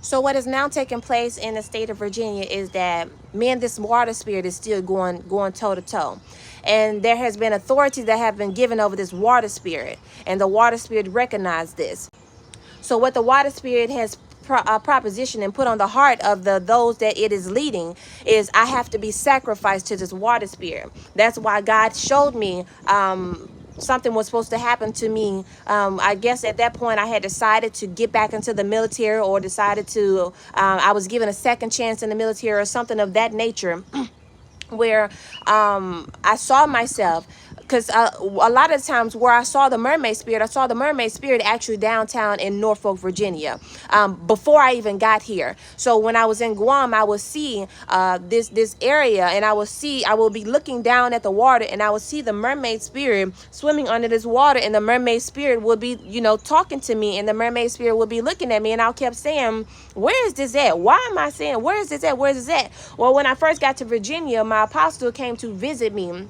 So what is now taking place in the state of Virginia is that me and this water spirit is still going toe to toe. And there has been authorities that have been given over this water spirit, and the water spirit recognized this. So what the water spirit has proposition and put on the heart of those that it is leading is, I have to be sacrificed to this water spirit. That's why God showed me something was supposed to happen to me. I guess at that point I had decided to get back into the military, or decided to I was given a second chance in the military or something of that nature. Where I saw myself, because a lot of times where I saw the mermaid spirit, actually downtown in Norfolk, Virginia, before I even got here. So when I was in Guam, I would see this area, and I will be looking down at the water, and I would see the mermaid spirit swimming under this water, and the mermaid spirit would be, talking to me, and the mermaid spirit would be looking at me, and I kept saying, where is this at? Why am I saying, where is this at? Where is this at? Well, when I first got to Virginia, my apostle came to visit me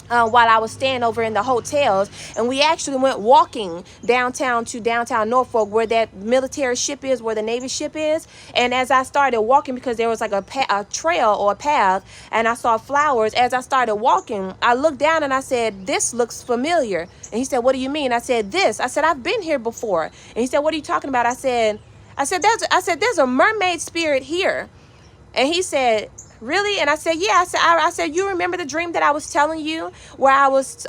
while I was staying over in the hotels, and we actually went walking downtown to downtown Norfolk, where that military ship is, where the Navy ship is. And as I started walking, because there was like a trail or a path, and I saw flowers, as I started walking, I looked down and I said, this looks familiar. And he said, what do you mean? I said, this. I said, I've been here before. And he said, what are you talking about? I said, there's a mermaid spirit here. And he said, really? And I said, yeah. I said, you remember the dream that I was telling you, where I was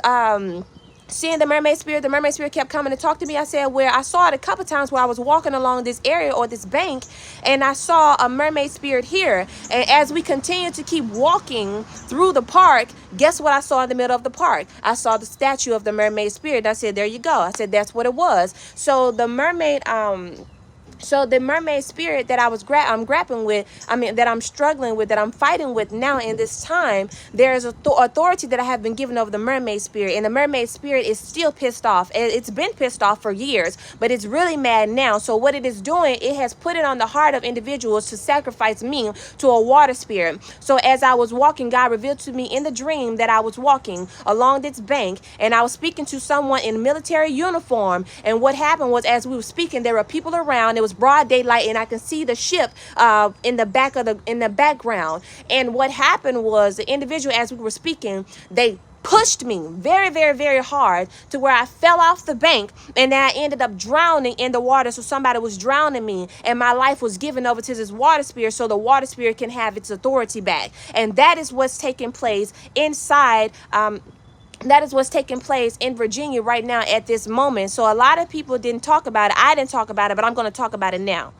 seeing the mermaid spirit? The mermaid spirit kept coming to talk to me. I said, where I saw it a couple times, where I was walking along this area or this bank, and I saw a mermaid spirit here. And as we continued to keep walking through the park, guess what I saw in the middle of the park? I saw the statue of the mermaid spirit. I said, there you go. I said, that's what it was. So the mermaid spirit that I was I'm grappling with, that I'm struggling with, that I'm fighting with now in this time, there is authority that I have been given over the mermaid spirit, and the mermaid spirit is still pissed off. It's been pissed off for years, but it's really mad now. So what it is doing, it has put it on the heart of individuals to sacrifice me to a water spirit. So as I was walking, God revealed to me in the dream that I was walking along this bank, and I was speaking to someone in military uniform. And what happened was, as we were speaking, there were people around. It was broad daylight, and I can see the ship in the background. And what happened was, the individual, as we were speaking, they pushed me very, very, very hard, to where I fell off the bank, and then I ended up drowning in the water. So somebody was drowning me, and my life was given over to this water spirit, so the water spirit can have its authority back. And that is what's taking place inside that is what's taking place in Virginia right now at this moment. So a lot of people didn't talk about it. I didn't talk about it, but I'm going to talk about it now.